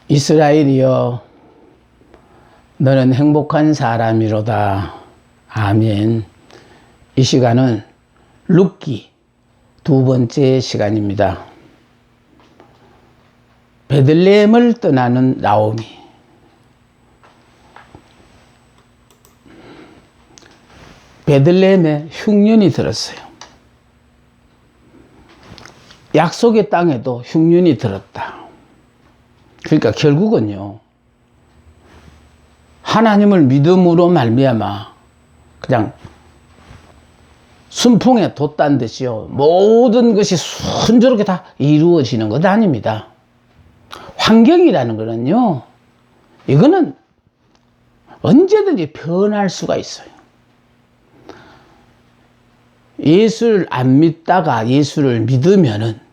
이스라엘이여, 너는 행복한 사람이로다. 아멘. 이 시간은 룻기 두 번째 시간입니다. 베들레헴을 떠나는 나오미. 베들레헴에 흉년이 들었어요. 약속의 땅에도 흉년이 들었다. 그러니까 결국은요, 하나님을 믿음으로 말미암아 그냥 순풍에 돛단 듯이요, 모든 것이 순조롭게 다 이루어지는 것 아닙니다. 환경이라는 거는요, 이거는 언제든지 변할 수가 있어요. 예수를 안 믿다가 예수를 믿으면은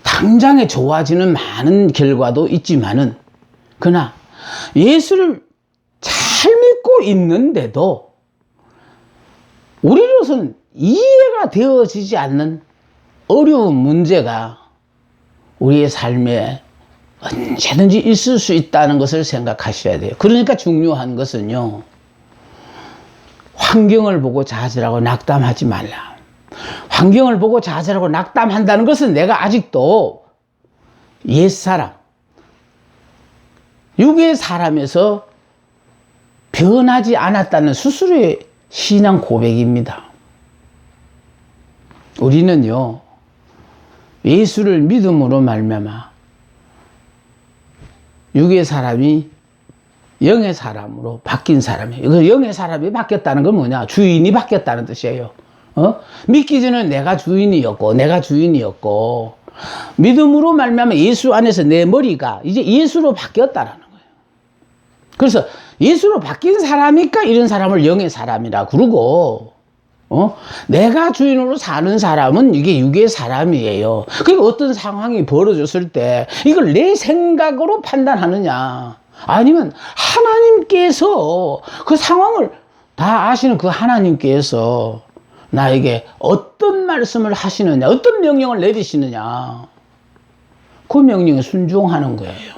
당장에 좋아지는 많은 결과도 있지만은, 그러나 예수를 잘 믿고 있는데도 우리로서는 이해가 되어지지 않는 어려운 문제가 우리의 삶에 언제든지 있을 수 있다는 것을 생각하셔야 돼요. 그러니까 중요한 것은요, 환경을 보고 좌절하고 낙담하지 말라. 환경을 보고 좌절하고 낙담한다는 것은 내가 아직도 옛사람, 육의 사람에서 변하지 않았다는 스스로의 신앙 고백입니다. 우리는요, 예수를 믿음으로 말미암아 육의 사람이 영의 사람으로 바뀐 사람이에요. 영의 사람이 바뀌었다는 건 뭐냐? 주인이 바뀌었다는 뜻이에요. 믿기 전에는 내가 주인이었고 믿음으로 말미암아 예수 안에서 내 머리가 이제 예수로 바뀌었다라는 거예요. 그래서 예수로 바뀐 사람이니까 이런 사람을 영의 사람이라 그러고, 내가 주인으로 사는 사람은 이게 육의 사람이에요. 그러니까 어떤 상황이 벌어졌을 때 이걸 내 생각으로 판단하느냐, 아니면 하나님께서 그 상황을 다 아시는 그 하나님께서 나에게 어떤 말씀을 하시느냐, 어떤 명령을 내리시느냐, 그 명령에 순종하는 거예요.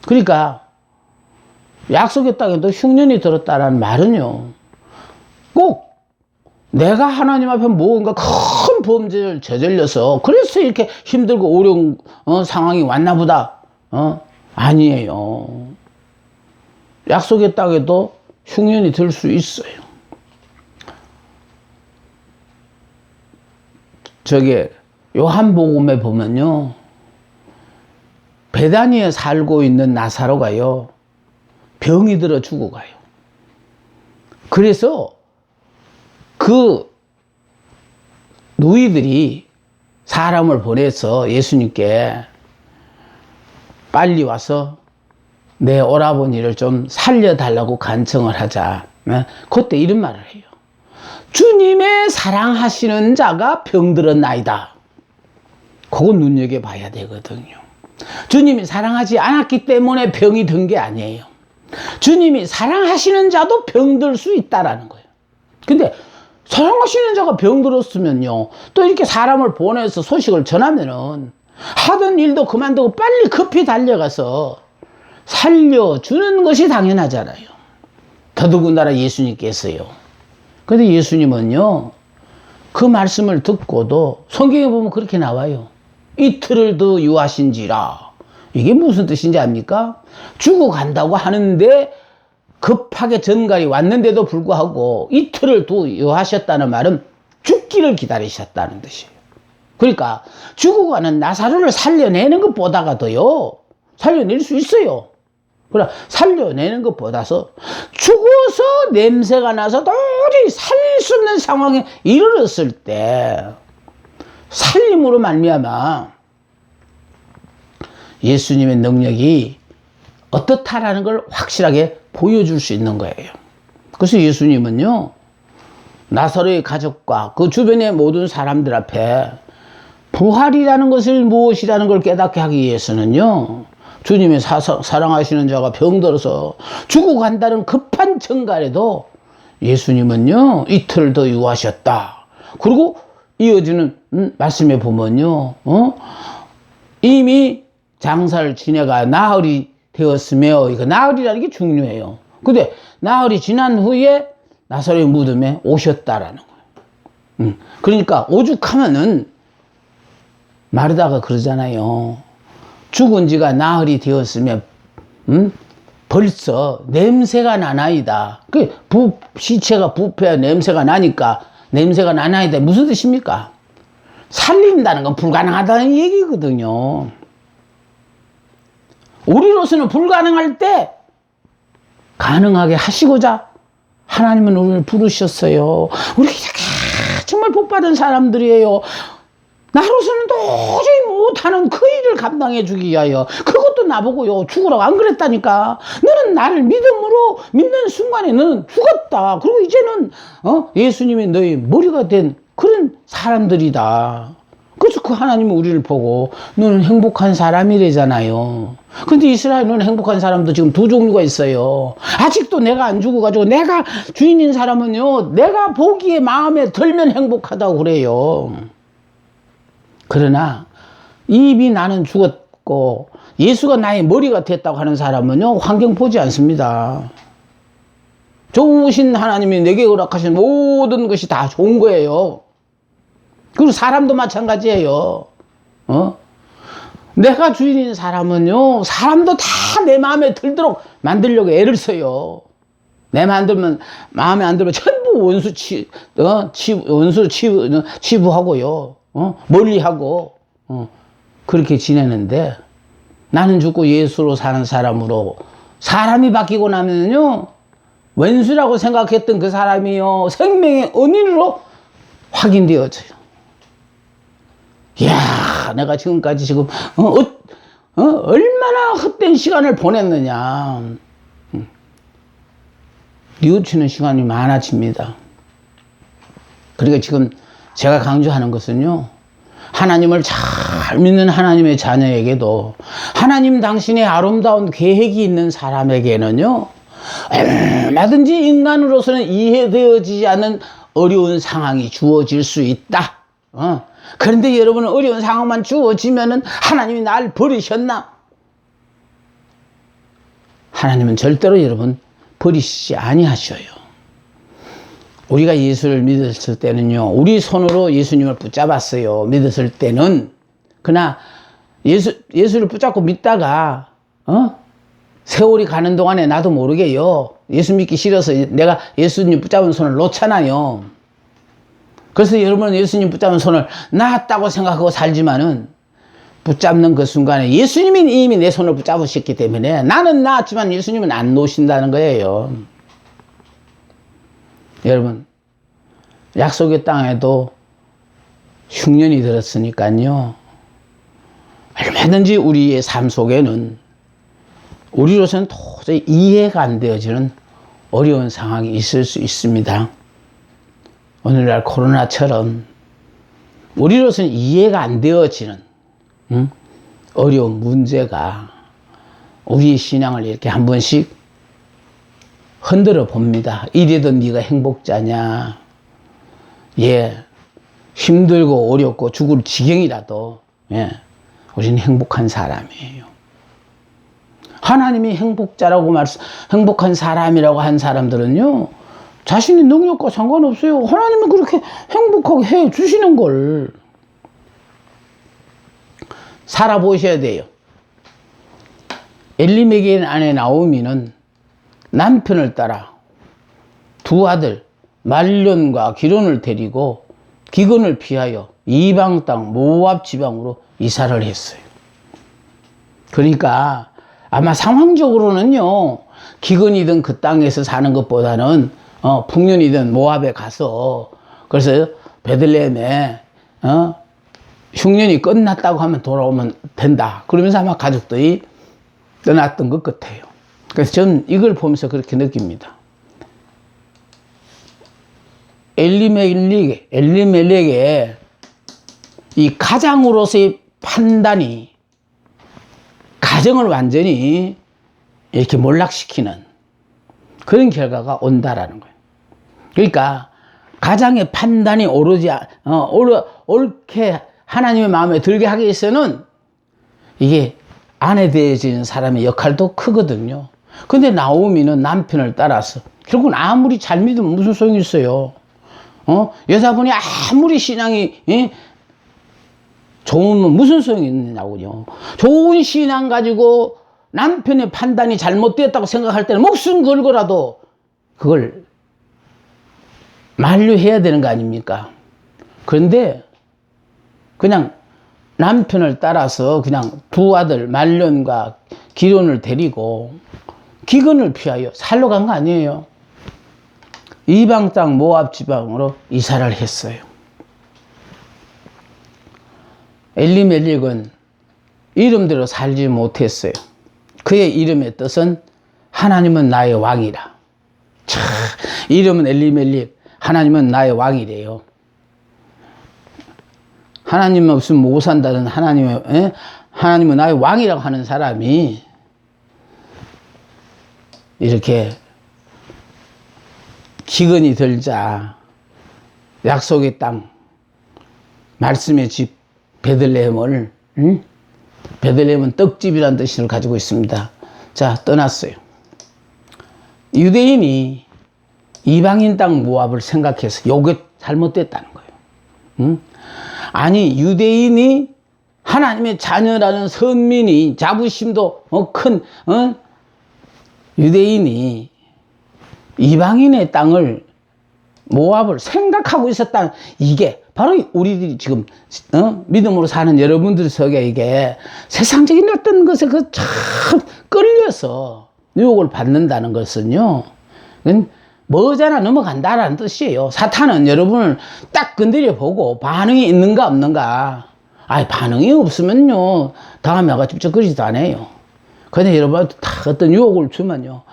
그러니까 약속의 땅에도 흉년이 들었다라는 말은요, 꼭 내가 하나님 앞에 뭔가 큰 범죄를 저질러서 그래서 이렇게 힘들고 어려운 상황이 왔나 보다, 아니에요. 약속의 땅에도 흉년이 들 수 있어요. 요한복음에 보면요, 베다니에 살고 있는 나사로가요, 병이 들어 죽어가요. 그래서 그 누이들이 사람을 보내서 예수님께 빨리 와서 내 오라버니를 좀 살려달라고 간청을 하자. 그때 이런 말을 해요. 주님의 사랑하시는 자가 병들었나이다. 그건 눈여겨봐야 되거든요. 주님이 사랑하지 않았기 때문에 병이 든 게 아니에요. 주님이 사랑하시는 자도 병들 수 있다라는 거예요. 근데 사랑하시는 자가 병들었으면요, 또 이렇게 사람을 보내서 소식을 전하면은 하던 일도 그만두고 빨리 급히 달려가서 살려주는 것이 당연하잖아요. 더더군다나 예수님께서요. 근데 예수님은요, 그 말씀을 듣고도 성경에 보면 그렇게 나와요. 이틀을 더 유하신지라. 이게 무슨 뜻인지 압니까? 죽어간다고 하는데 급하게 전갈이 왔는데도 불구하고 이틀을 더 유하셨다는 말은 죽기를 기다리셨다는 뜻이에요. 그러니까 죽어가는 나사로를 살려내는 것보다가 더요, 살려낼 수 있어요. 그러나 살려내는 것보다서 죽어서 냄새가 나서 도저히 살릴 수 없는 상황에 이르렀을 때 살림으로 말미암아 예수님의 능력이 어떻다라는 걸 확실하게 보여줄 수 있는 거예요. 그래서 예수님은요, 나사로의 가족과 그 주변의 모든 사람들 앞에 부활이라는 것을 무엇이라는 걸 깨닫게 하기 위해서는요, 주님의 사랑하시는 자가 병들어서 죽어간다는 급한 청갈에도 예수님은요, 이틀 더 유하셨다. 그리고 이어지는 말씀에 보면요, 이미 장사를 지내가 나흘이 되었으며, 이거 나흘이라는 게 중요해요. 근데 나흘이 지난 후에 나사로의 무덤에 오셨다라는 거예요. 그러니까 오죽하면은 마르다가 그러잖아요. 죽은 지가 나흘이 되었으면 벌써 냄새가 나나이다. 시체가 부패야 냄새가 나니까 냄새가 나나이다. 무슨 뜻입니까? 살린다는 건 불가능하다는 얘기거든요. 우리로서는 불가능할 때 가능하게 하시고자 하나님은 우리를 부르셨어요. 우리 정말 복받은 사람들이에요. 나로서는 도저히 못하는 그 일을 감당해 주기 위하여, 그것도 나보고요 죽으라고 안 그랬다니까. 너는 나를 믿음으로 믿는 순간에 너는 죽었다. 그리고 이제는 예수님이 너의 머리가 된 그런 사람들이다. 그래서 그 하나님은 우리를 보고 너는 행복한 사람이래잖아요. 근데 이스라엘은 행복한 사람도 지금 두 종류가 있어요. 아직도 내가 안 죽어가지고, 내가 주인인 사람은요 내가 보기에 마음에 들면 행복하다고 그래요. 그러나 이미 나는 죽었고 예수가 나의 머리가 됐다고 하는 사람은요 환경 보지 않습니다. 좋으신 하나님이 내게 허락하신 모든 것이 다 좋은 거예요. 그리고 사람도 마찬가지예요. 내가 주인인 사람은요 사람도 다 내 마음에 들도록 만들려고 애를 써요. 내 마음에 안 들면 전부 원수 치부하고요. 멀리하고 그렇게 지내는데, 나는 죽고 예수로 사는 사람으로 사람이 바뀌고 나면요 왼수라고 생각했던 그 사람이요 생명의 은인으로 확인되어져요. 이야, 내가 지금까지 얼마나 헛된 시간을 보냈느냐. 뉘우치는 시간이 많아집니다. 그러니까 지금 제가 강조하는 것은요, 하나님을 잘 믿는 하나님의 자녀에게도, 하나님 당신의 아름다운 계획이 있는 사람에게는요 얼마든지 인간으로서는 이해되어지지 않는 어려운 상황이 주어질 수 있다. 그런데 여러분은 어려운 상황만 주어지면은 하나님이 날 버리셨나? 하나님은 절대로 여러분 버리시지 아니하셔요. 우리가 예수를 믿었을 때는요 우리 손으로 예수님을 붙잡았어요. 믿었을 때는. 그러나 예수를 붙잡고 믿다가 세월이 가는 동안에 나도 모르게요 예수 믿기 싫어서 내가 예수님 붙잡은 손을 놓잖아요. 그래서 여러분은 예수님 붙잡은 손을 놨다고 생각하고 살지만은, 붙잡는 그 순간에 예수님이 이미 내 손을 붙잡으셨기 때문에 나는 놨지만 예수님은 안 놓으신다는 거예요. 여러분, 약속의 땅에도 흉년이 들었으니까요 얼마든지 우리의 삶 속에는 우리로서는 도저히 이해가 안 되어지는 어려운 상황이 있을 수 있습니다. 오늘날 코로나처럼 우리로서는 이해가 안 되어지는 어려운 문제가 우리의 신앙을 이렇게 한 번씩 흔들어 봅니다. 이래도 네가 행복자냐? 힘들고 어렵고 죽을 지경이라도 우리는 행복한 사람이에요. 하나님이 행복한 사람이라고 한 사람들은요 자신의 능력과 상관없어요. 하나님은 그렇게 행복하게 해 주시는 걸 살아보셔야 돼요. 엘리멜렉의 아내 나오미는 남편을 따라 두 아들 말론과 기론을 데리고 기근을 피하여 이방 땅 모압 지방으로 이사를 했어요. 그러니까 아마 상황적으로는요 기근이든 그 땅에서 사는 것보다는 풍년이든 모압에 가서, 그래서 베들레헴에 흉년이 끝났다고 하면 돌아오면 된다 그러면서 아마 가족들이 떠났던 것 같아요. 그래서 저는 이걸 보면서 그렇게 느낍니다. 엘리멜렉의 이 가장으로서의 판단이 가정을 완전히 이렇게 몰락시키는 그런 결과가 온다라는 거예요. 그러니까 가장의 판단이 옳게 하나님의 마음에 들게 하기 위해서는 이게 아내 되어지는 사람의 역할도 크거든요. 근데 나오미는 남편을 따라서 결국은 아무리 잘 믿으면 무슨 소용이 있어요. 여자분이 아무리 신앙이 좋으면 무슨 소용이 있냐고요. 좋은 신앙 가지고 남편의 판단이 잘못되었다고 생각할 때는 목숨 걸고라도 그걸 만류해야 되는 거 아닙니까? 그런데 그냥 남편을 따라서 그냥 두 아들 말론과 기론을 데리고 기근을 피하여 살러 간 거 아니에요. 이방 땅 모압 지방으로 이사를 했어요. 엘리멜렉은 이름대로 살지 못했어요. 그의 이름의 뜻은 하나님은 나의 왕이라. 참, 이름은 엘리멜렉, 하나님은 나의 왕이래요. 하나님 없으면 못 산다는 하나님은 나의 왕이라고 하는 사람이 이렇게 기근이 들자 약속의 땅, 말씀의 집 베들레헴을, 베들레헴은 떡집이라는 뜻을 가지고 있습니다. 자, 떠났어요. 유대인이 이방인 땅 모압을 생각해서 요게 잘못됐다는 거예요. 아니, 유대인이 하나님의 자녀라는 선민이 자부심도 큰 유대인이 이방인의 땅을 모압을 생각하고 있었다. 이게 바로 우리들이 지금 믿음으로 사는 여러분들 속에 이게 세상적인 어떤 것에 그 참 끌려서 유혹을 받는다는 것은요, 머지않아 넘어간다라는 뜻이에요. 사탄은 여러분을 딱 건드려 보고 반응이 있는가 없는가. 반응이 없으면요, 다음에 와가 찝쩍거리지도 않아요. 근데 여러분한테 다 어떤 유혹을 주면요,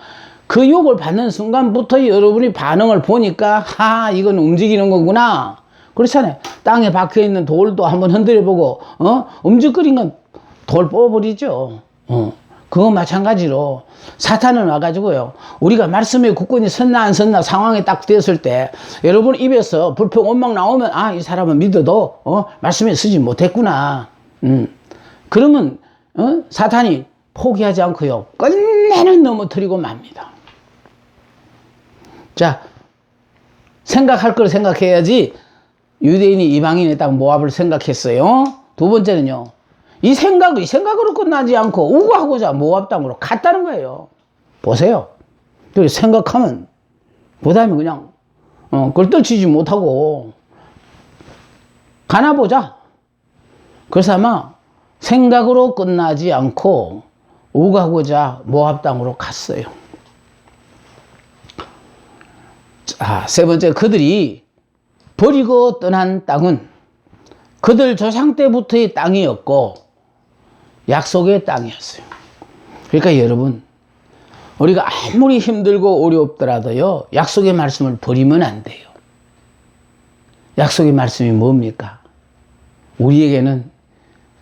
그 유혹을 받는 순간부터 여러분이 반응을 보니까, 이건 움직이는 거구나. 그렇잖아요. 땅에 박혀 있는 돌도 한번 흔들어 보고, 움직거린 건 돌 뽑아버리죠. 그거 마찬가지로 사탄은 와가지고요, 우리가 말씀의 굳건히 섰나 안 섰나 상황에 딱 되었을 때 여러분 입에서 불평 원망 나오면 이 사람은 믿어도 말씀에 서지 못했구나. 그러면 사탄이 포기하지 않고요, 끝내는 넘어뜨리고 맙니다. 자, 생각할 걸 생각해야지. 유대인이 이방인의 땅 모압을 생각했어요. 두 번째는요, 이 생각으로 끝나지 않고 우고하고자 모압 땅으로 갔다는 거예요. 보세요. 생각하면 그 다음에 그냥 걸떨치지 못하고 가나 보자. 그래서 아마 생각으로 끝나지 않고 우고하고자 모압 땅으로 갔어요. 자, 세 번째, 그들이 버리고 떠난 땅은 그들 조상 때부터의 땅이었고 약속의 땅이었어요. 그러니까 여러분, 우리가 아무리 힘들고 어렵더라도요, 약속의 말씀을 버리면 안 돼요. 약속의 말씀이 뭡니까? 우리에게는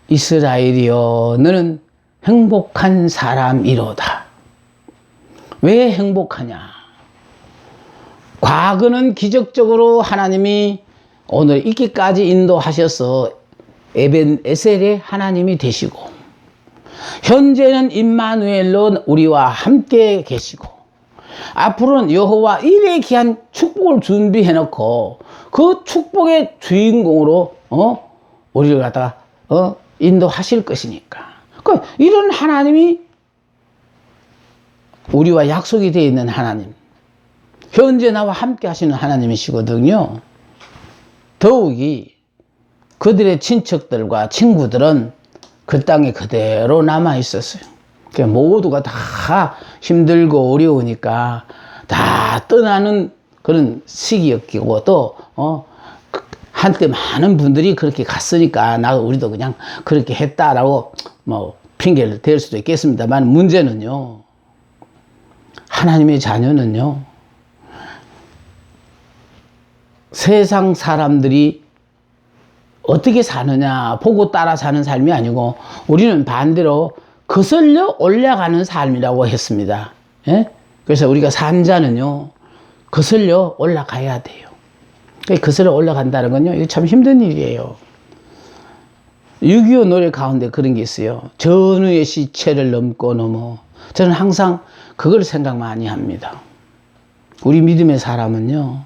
이스라엘이여 너는 행복한 사람이로다. 왜 행복하냐? 과거는 기적적으로 하나님이 오늘 있기까지 인도하셔서 에벤에셀의 하나님이 되시고, 현재는 임마누엘로 우리와 함께 계시고, 앞으로는 여호와 일에 기한 축복을 준비해 놓고 그 축복의 주인공으로 우리를 갖다가 인도하실 것이니까. 이런 하나님이 우리와 약속이 되어 있는 하나님, 현재 나와 함께 하시는 하나님이시거든요. 더욱이 그들의 친척들과 친구들은 그 땅에 그대로 남아 있었어요. 그러니까 모두가 다 힘들고 어려우니까 다 떠나는 그런 시기였고, 또 한때 많은 분들이 그렇게 갔으니까 우리도 그냥 그렇게 했다라고 핑계를 댈 수도 있겠습니다만, 문제는요, 하나님의 자녀는요, 세상 사람들이 어떻게 사느냐 보고 따라 사는 삶이 아니고, 우리는 반대로 거슬려 올라가는 삶이라고 했습니다. 예? 그래서 우리가 산자는요, 거슬려 올라가야 돼요. 거슬려 올라간다는 건요, 이거 참 힘든 일이에요. 6.25 노래 가운데 그런 게 있어요. 전우의 시체를 넘고 넘어. 저는 항상 그걸 생각 많이 합니다. 우리 믿음의 사람은요,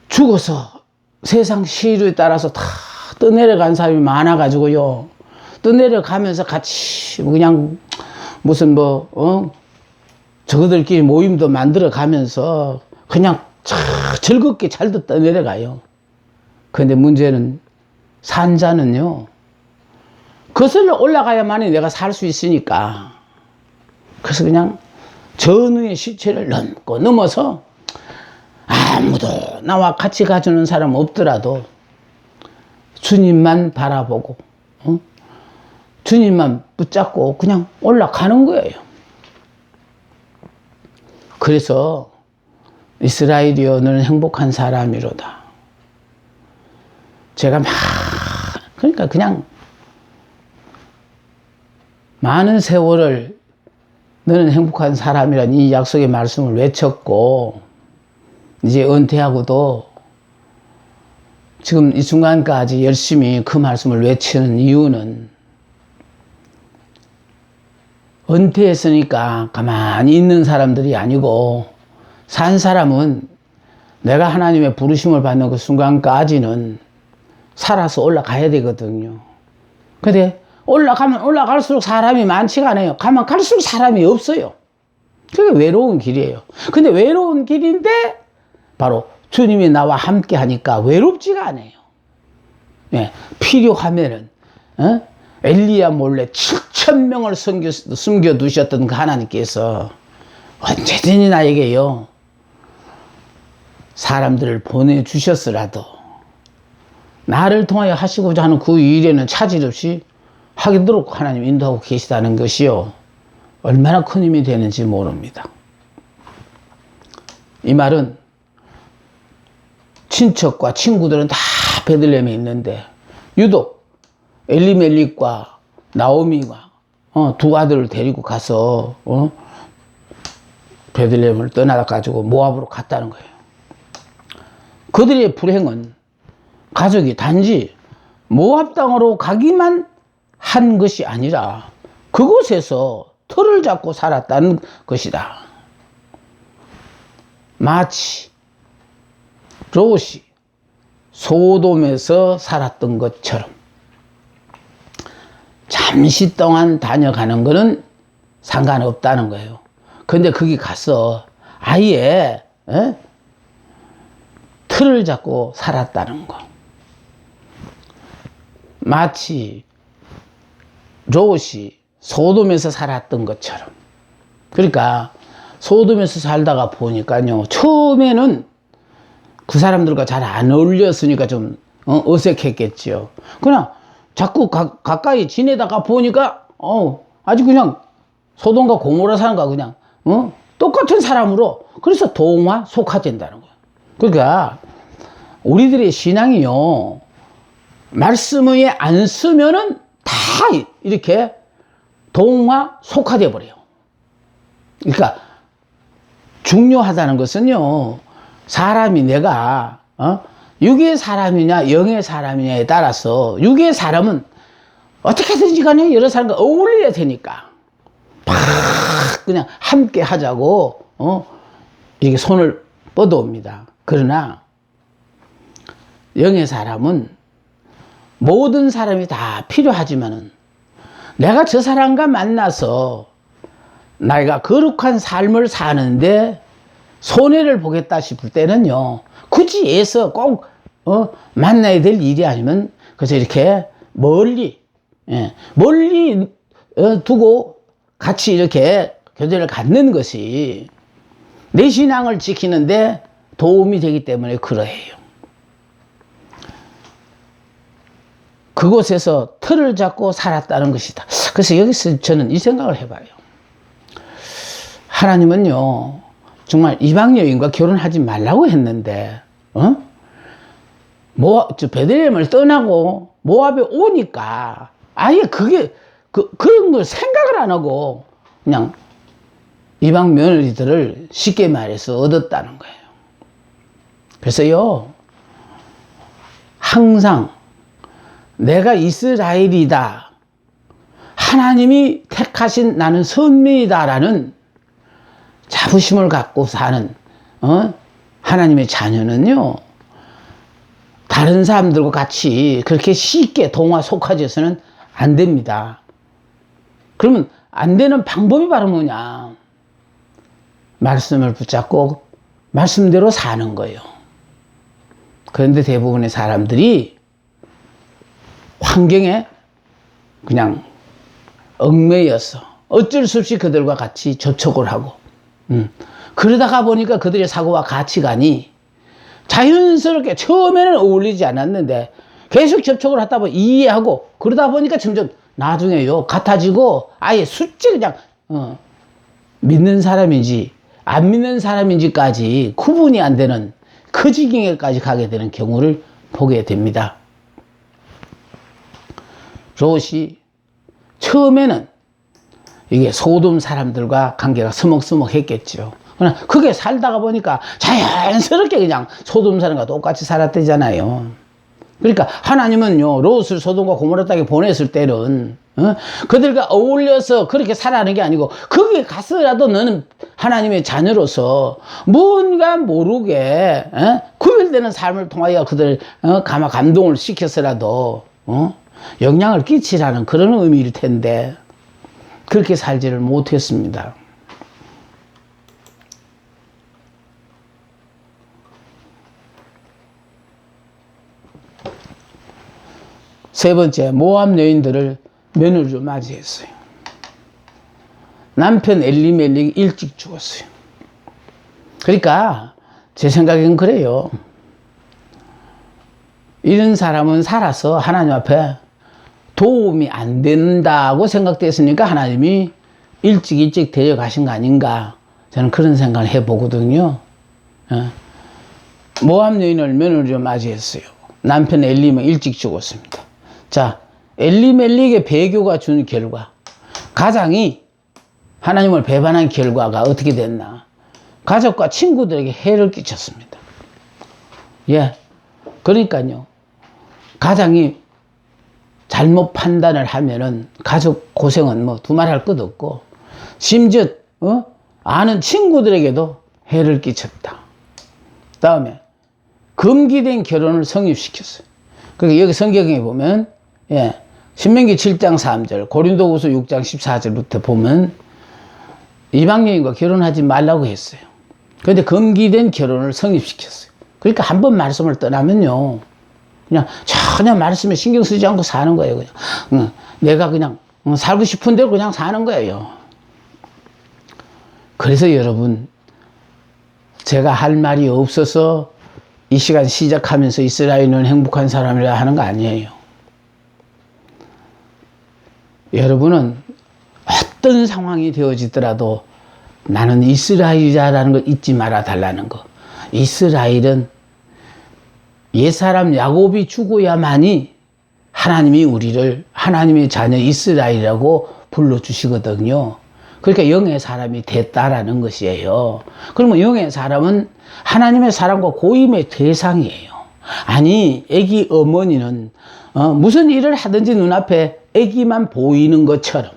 죽어서 세상 시류에 따라서 다 떠내려간 사람이 많아가지고요, 떠내려가면서 같이 그냥 무슨 저거들끼리 모임도 만들어 가면서 그냥 즐겁게 잘도 떠내려가요. 그런데 문제는 산자는요, 거슬러 올라가야만이 내가 살 수 있으니까. 그래서 그냥 전우의 시체를 넘고 넘어서 아무도 나와 같이 가주는 사람 없더라도 주님만 바라보고 주님만 붙잡고 그냥 올라가는 거예요. 그래서 이스라엘이여 너는 행복한 사람이로다. 제가 그러니까 그냥 많은 세월을 너는 행복한 사람이란 이 약속의 말씀을 외쳤고, 이제 은퇴하고도 지금 이 순간까지 열심히 그 말씀을 외치는 이유는, 은퇴했으니까 가만히 있는 사람들이 아니고, 산 사람은 내가 하나님의 부르심을 받는 그 순간까지는 살아서 올라가야 되거든요. 근데 올라가면 올라갈수록 사람이 많지가 않아요. 가면 갈수록 사람이 없어요. 그게 외로운 길이에요. 근데 외로운 길인데 바로 주님이 나와 함께 하니까 외롭지가 않아요. 예, 필요하면은 엘리야 몰래 7,000명을 숨겨두셨던 그 하나님께서 언제든지 나에게요, 사람들을 보내주셨으라도 나를 통하여 하시고자 하는 그 일에는 차질 없이 하도록 하나님 인도하고 계시다는 것이요, 얼마나 큰 힘이 되는지 모릅니다. 이 말은 친척과 친구들은 다 베들레헴에 있는데 유독 엘리멜릭과 나오미가 두 아들을 데리고 가서 베들레헴을 떠나가지고 모압으로 갔다는 거예요. 그들의 불행은 가족이 단지 모압 땅으로 가기만 한 것이 아니라 그곳에서 터를 잡고 살았다는 것이다. 마치 롯이 소돔에서 살았던 것처럼 잠시 동안 다녀가는 것은 상관없다는 거예요. 근데 거기 가서 아예 틀을 잡고 살았다는 거. 마치 롯이 소돔에서 살았던 것처럼. 그러니까 소돔에서 살다가 보니까요, 처음에는 그 사람들과 잘 안 어울렸으니까 좀 어색했겠죠. 그냥 자꾸 가까이 지내다가 보니까 아주 그냥 소돔과 고모라 사람과 그냥 똑같은 사람으로, 그래서 동화 속화된다는 거예요. 그러니까 우리들의 신앙이요, 말씀에 안 쓰면은 다 이렇게 동화 속화돼 버려요. 그러니까 중요하다는 것은요, 사람이 내가 육의 사람이냐 영의 사람이냐에 따라서, 육의 사람은 어떻게든지 간에 여러 사람과 어울려야 되니까 막 그냥 함께 하자고 이렇게 손을 뻗어옵니다. 그러나 영의 사람은 모든 사람이 다 필요하지만은 내가 저 사람과 만나서 내가 거룩한 삶을 사는데 손해를 보겠다 싶을 때는요, 굳이 애써 꼭 만나야 될 일이 아니면 그래서 이렇게 멀리 두고 같이 이렇게 교제를 갖는 것이 내 신앙을 지키는데 도움이 되기 때문에 그러해요. 그곳에서 틀을 잡고 살았다는 것이다. 그래서 여기서 저는 이 생각을 해봐요. 하나님은요, 정말 이방 여인과 결혼하지 말라고 했는데, 베들레헴을 떠나고 모압에 오니까 아예 그런 걸 생각을 안 하고 그냥 이방 며느리들을 쉽게 말해서 얻었다는 거예요. 그래서요, 항상 내가 이스라엘이다. 하나님이 택하신 나는 선민이다라는 자부심을 갖고 사는 하나님의 자녀는요, 다른 사람들과 같이 그렇게 쉽게 동화 속아져서는 안 됩니다. 그러면 안 되는 방법이 바로 뭐냐? 말씀을 붙잡고 말씀대로 사는 거예요. 그런데 대부분의 사람들이 환경에 그냥 얽매여서 어쩔 수 없이 그들과 같이 접촉을 하고, 그러다가 보니까 그들의 사고와 가치관이 자연스럽게 처음에는 어울리지 않았는데 계속 접촉을 하다 보니 이해하고, 그러다 보니까 점점 나중에요 같아지고, 아예 숫지 그냥 믿는 사람인지 안 믿는 사람인지까지 구분이 안 되는 그 지경에까지 가게 되는 경우를 보게 됩니다. 롯이 처음에는 이게 소돔 사람들과 관계가 서먹서먹했겠죠. 그러나 그게 살다가 보니까 자연스럽게 그냥 소돔 사람과 똑같이 살았대잖아요. 그러니까 하나님은요, 롯을 소돔과 고모라 땅에 보냈을 때는 그들과 어울려서 그렇게 살아가는 게 아니고, 거기에 갔어라도 너는 하나님의 자녀로서 뭔가 모르게 구별되는 삶을 통하여 그들 감동을 시켜서라도 영향을 끼치라는 그런 의미일 텐데 그렇게 살지를 못했습니다. 세 번째, 모압 여인들을 며느리로 맞이했어요. 남편 엘리멜렉이 일찍 죽었어요. 그러니까 제 생각엔 그래요. 이런 사람은 살아서 하나님 앞에 도움이 안 된다고 생각됐으니까 하나님이 일찍 데려가신 거 아닌가, 저는 그런 생각을 해보거든요. 모압 여인을 며느리로 맞이했어요. 남편 엘리멜렉은 일찍 죽었습니다. 자, 엘리멜렉의 배교가 준 결과, 가장이 하나님을 배반한 결과가 어떻게 됐나? 가족과 친구들에게 해를 끼쳤습니다. 예, 그러니까요, 가장이 잘못 판단을 하면은 가족 고생은 뭐 두말할 것 없고, 심지어 아는 친구들에게도 해를 끼쳤다. 다음에 금기된 결혼을 성립시켰어요. 그러니까 여기 성경에 보면, 예, 신명기 7장 3절, 고린도후서 6장 14절부터 보면 이방여인과 결혼하지 말라고 했어요. 그런데 금기된 결혼을 성립시켰어요. 그러니까 한 번 말씀을 떠나면요, 그냥 전혀 말씀에 신경 쓰지 않고 사는 거예요. 그냥 내가 그냥 살고 싶은 대로 그냥 사는 거예요. 그래서 여러분, 제가 할 말이 없어서 이 시간 시작하면서 이스라엘은 행복한 사람이라 하는 거 아니에요. 여러분은 어떤 상황이 되어지더라도 나는 이스라엘이라는 걸 잊지 말아 달라는 거. 이스라엘은 옛사람 야곱이 죽어야만이 하나님이 우리를 하나님의 자녀 이스라엘이라고 불러주시거든요. 그러니까 영의 사람이 됐다라는 것이에요. 그러면 영의 사람은 하나님의 사랑과 고임의 대상이에요. 아니, 애기 어머니는 무슨 일을 하든지 눈앞에 애기만 보이는 것처럼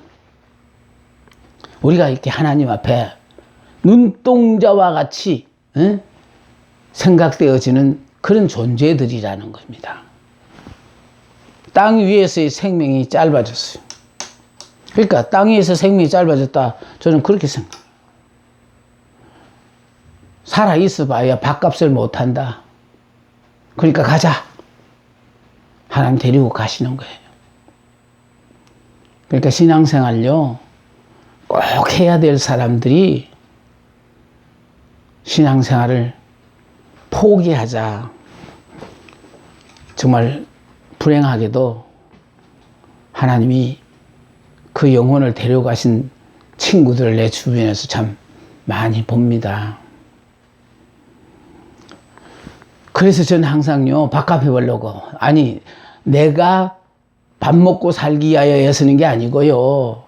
우리가 이렇게 하나님 앞에 눈동자와 같이 생각되어지는 그런 존재들이라는 겁니다. 땅 위에서의 생명이 짧아졌어요. 그러니까 땅 위에서 생명이 짧아졌다, 저는 그렇게 생각해요. 살아있어 봐야 밥값을 못한다. 그러니까 가자. 하나님 데리고 가시는 거예요. 그러니까 신앙생활요, 꼭 해야 될 사람들이 신앙생활을 포기하자. 정말 불행하게도 하나님이 그 영혼을 데려가신 친구들을 내 주변에서 참 많이 봅니다. 그래서 저는 항상요, 밥값해 보려고, 아니, 내가 밥 먹고 살기 위하여 애쓰는 게 아니고요,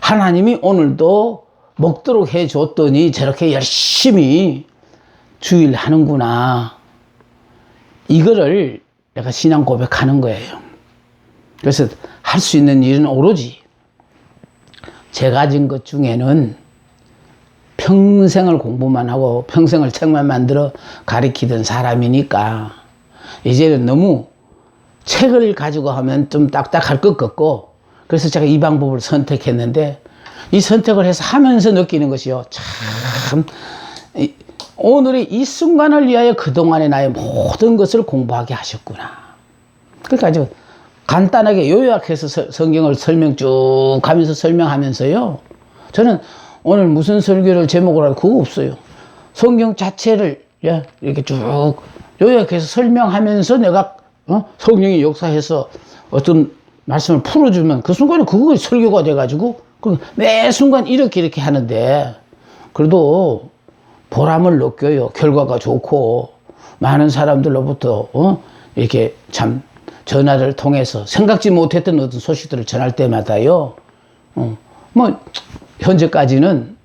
하나님이 오늘도 먹도록 해줬더니 저렇게 열심히 주일 하는구나, 이거를 내가 신앙 고백하는 거예요. 그래서 할 수 있는 일은 오로지 제 가진 것 중에는 평생을 공부만 하고 평생을 책만 만들어 가리키던 사람이니까 이제는 너무 책을 가지고 하면 좀 딱딱할 것 같고, 그래서 제가 이 방법을 선택했는데, 이 선택을 해서 하면서 느끼는 것이요, 참 오늘의 이 순간을 위하여 그동안의 나의 모든 것을 공부하게 하셨구나. 그러니까 아주 간단하게 요약해서 성경을 설명 쭉 하면서 설명하면서요, 저는 오늘 무슨 설교를 제목으로 하고 그거 없어요. 성경 자체를 이렇게 쭉 요약해서 설명하면서 내가 성령이 역사해서 어떤 말씀을 풀어주면 그 순간에 그거 설교가 돼가지고 매 순간 이렇게 하는데, 그래도 보람을 느껴요. 결과가 좋고 많은 사람들로부터 이렇게 참 전화를 통해서 생각지 못했던 어떤 소식들을 전할 때마다요, 뭐 현재까지는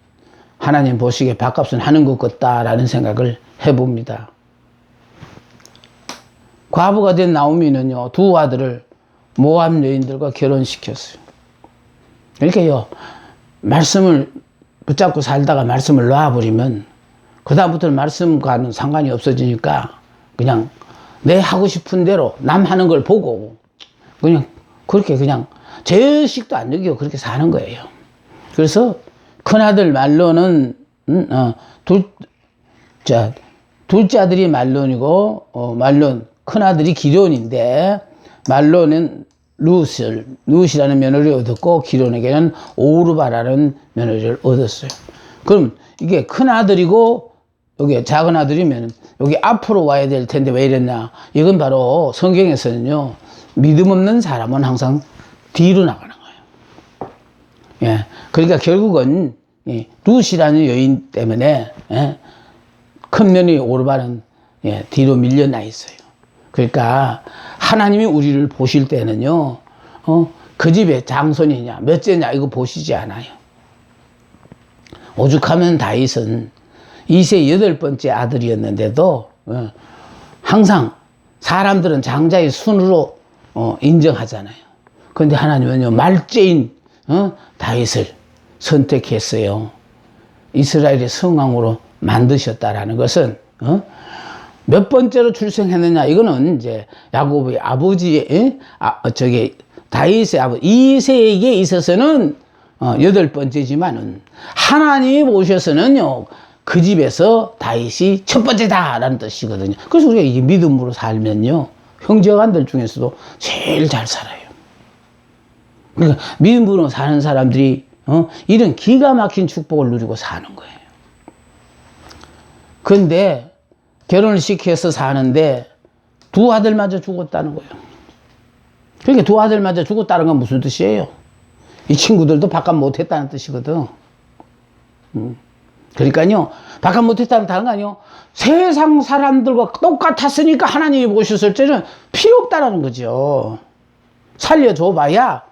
하나님 보시기에 밥값은 하는 것 같다라는 생각을 해봅니다. 과부가 된 나오미는요, 두 아들을 모압 여인들과 결혼시켰어요. 이렇게요, 말씀을 붙잡고 살다가 말씀을 놔버리면 그다음부터는 말씀과는 상관이 없어지니까 그냥 내 하고 싶은 대로 남 하는 걸 보고 그냥 그렇게 그냥 죄의식도 안 느끼고 그렇게 사는 거예요. 그래서 큰아들 말론은 둘째 아들이 말론이고 말론 큰아들이 기론인데, 말론은 룻이라는 며느리를 얻었고 기론에게는 오르바라는 며느리를 얻었어요. 그럼 이게 큰아들이고 여기 작은 아들이면 여기 앞으로 와야 될 텐데 왜 이랬냐, 이건 바로 성경에서는요, 믿음 없는 사람은 항상 뒤로 나가는 거예요. 예, 그러니까 결국은 룻이라는 여인 때문에 큰 며느리 오르바는 뒤로 밀려나 있어요. 그러니까 하나님이 우리를 보실 때는요, 그 집에 장손이냐 몇째냐 이거 보시지 않아요. 오죽하면 다윗은 이세 8번째 아들이었는데도 항상 사람들은 장자의 순으로 인정하잖아요. 그런데 하나님은요, 말째인 다윗을 선택했어요. 이스라엘의 성왕으로 만드셨다라는 것은 몇 번째로 출생했느냐, 이거는 이제 야곱의 아버지, 다윗의 아버지 이세에게 있어서는 8번째지만은 하나님이 보셔서는요, 그 집에서 다윗이 첫 번째다라는 뜻이거든요. 그래서 우리가 이 믿음으로 살면요, 형제간들 중에서도 제일 잘 살아요. 그러니까 믿음으로 사는 사람들이 이런 기가 막힌 축복을 누리고 사는 거예요. 그런데 결혼을 시켜서 사는데 두 아들마저 죽었다는 거예요. 그러니까 두 아들마저 죽었다는 건 무슨 뜻이에요? 이 친구들도 바깥 못했다는 뜻이거든. 그러니까요, 바깥 못했다는 다른 거 아니에요. 세상 사람들과 똑같았으니까 하나님이 보셨을 때는 필요 없다라는 거죠. 살려줘봐야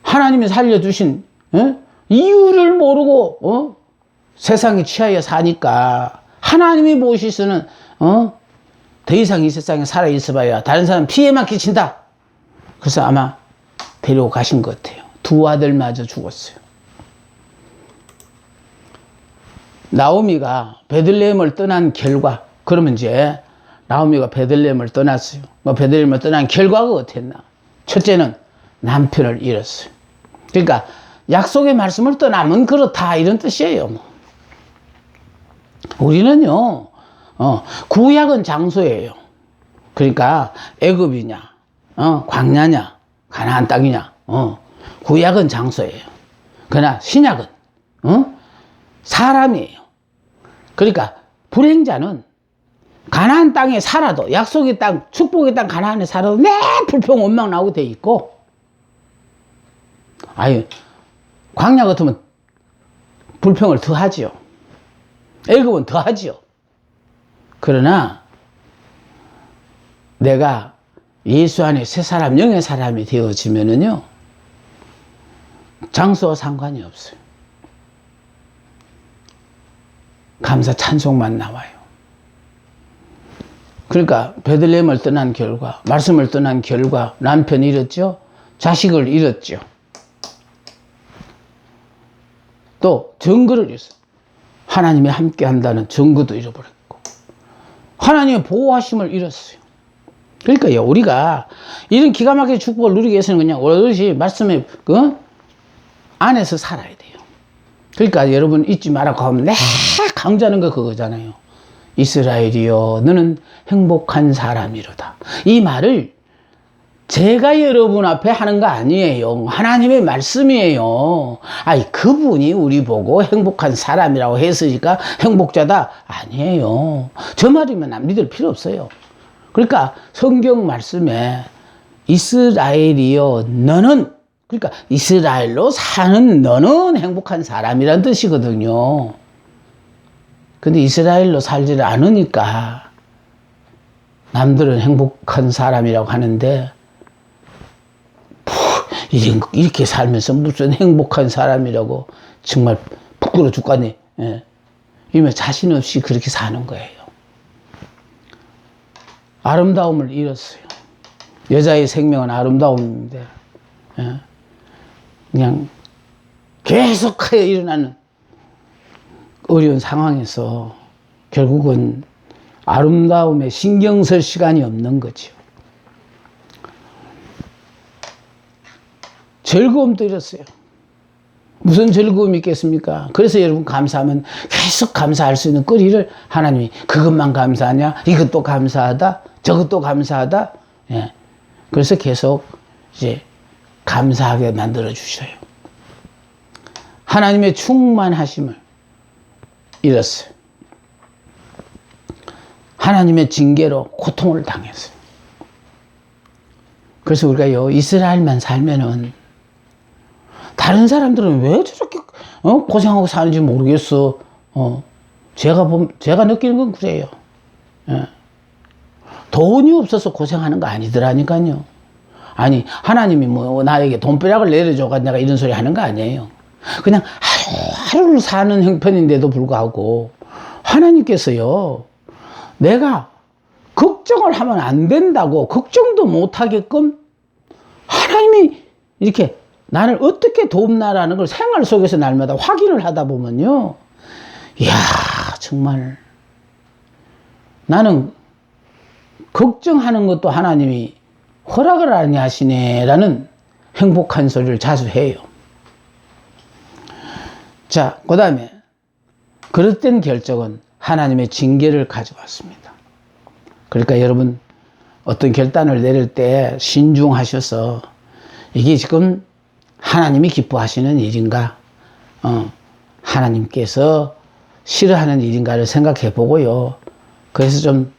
하나님이 살려주신 이유를 모르고 세상에 취하여 사니까 하나님이 보시서는 더 이상 이 세상에 살아있어봐야 다른 사람 피해만 끼친다. 그래서 아마 데리고 가신 것 같아요. 두 아들마저 죽었어요. 나오미가 베들레헴을 떠난 결과, 그러면 이제 나오미가 베들레헴을 떠났어요. 베들레헴을 떠난 결과가 어땠나? 첫째는 남편을 잃었어요. 그러니까 약속의 말씀을 떠나면 그렇다 이런 뜻이에요. 우리는요, 구약은 장소예요. 그러니까 애굽이냐, 광야냐, 가나안 땅이냐, 구약은 장소예요. 그러나 신약은 사람이에요. 그러니까 불행자는 가나안 땅에 살아도, 약속의 땅, 축복의 땅 가나안에 살아도 내 불평 원망 나오게 돼 있고, 아유, 광야 같으면 불평을 더 하지요. 애굽은 더 하지요. 그러나 내가 예수 안에 새 사람, 영의 사람이 되어지면은요, 장소와 상관이 없어요. 감사 찬송만 나와요. 그러니까 베들레헴을 떠난 결과, 말씀을 떠난 결과 남편 잃었죠. 자식을 잃었죠. 또 증거를 잃었어요. 하나님이 함께 한다는 증거도 잃어버렸고 하나님의 보호하심을 잃었어요. 그러니까요, 우리가 이런 기가 막힌 축복을 누리기 위해서는 그냥 오롯이 말씀의 그 안에서 살아야 돼요. 그러니까 여러분 잊지 말라고 하면 내가 강조하는 거 그거잖아요. 이스라엘이여 너는 행복한 사람이로다. 이 말을 제가 여러분 앞에 하는 거 아니에요. 하나님의 말씀이에요. 아니, 그분이 우리 보고 행복한 사람이라고 했으니까 행복자다. 아니에요. 저 말이면 믿을 필요 없어요. 그러니까 성경 말씀에 이스라엘이여 너는, 그러니까 이스라엘로 사는 너는 행복한 사람이란 뜻이거든요. 근데 이스라엘로 살지를 않으니까 남들은 행복한 사람이라고 하는데 이렇게 살면서 무슨 행복한 사람이라고 정말 부끄러워 죽겠네. 예. 이러면 자신 없이 그렇게 사는 거예요. 아름다움을 잃었어요. 여자의 생명은 아름다움인데 예. 그냥 계속하여 일어나는 어려운 상황에서 결국은 아름다움에 신경 쓸 시간이 없는 거죠. 즐거움도 잃었어요. 무슨 즐거움이 있겠습니까? 그래서 여러분 감사하면 계속 감사할 수 있는 거리를 하나님이 그것만 감사하냐? 이것도 감사하다? 저것도 감사하다? 예. 그래서 계속 이제 감사하게 만들어 주셔요. 하나님의 충만하심을 잃었어요. 하나님의 징계로 고통을 당했어요. 그래서 우리가요, 이스라엘만 살면은 다른 사람들은 왜 저렇게 고생하고 사는지 모르겠어. 제가 느끼는 건 그래요. 예. 돈이 없어서 고생하는 거 아니더라니까요. 아니, 하나님이 뭐 나에게 돈벼락을 내려줘가 내가 이런 소리 하는 거 아니에요. 그냥 하루하루를 사는 형편인데도 불구하고 하나님께서요, 내가 걱정을 하면 안 된다고 걱정도 못 하게끔 하나님이 이렇게 나를 어떻게 돕나라는 걸 생활 속에서 날마다 확인을 하다 보면요, 이야, 정말 나는 걱정하는 것도 하나님이 허락을 안 하시네라는 행복한 소리를 자주 해요. 자, 그 다음에 그릇된 결정은 하나님의 징계를 가져왔습니다. 그러니까 여러분 어떤 결단을 내릴 때 신중하셔서 이게 지금 하나님이 기뻐하시는 일인가, 하나님께서 싫어하는 일인가를 생각해 보고요. 그래서 좀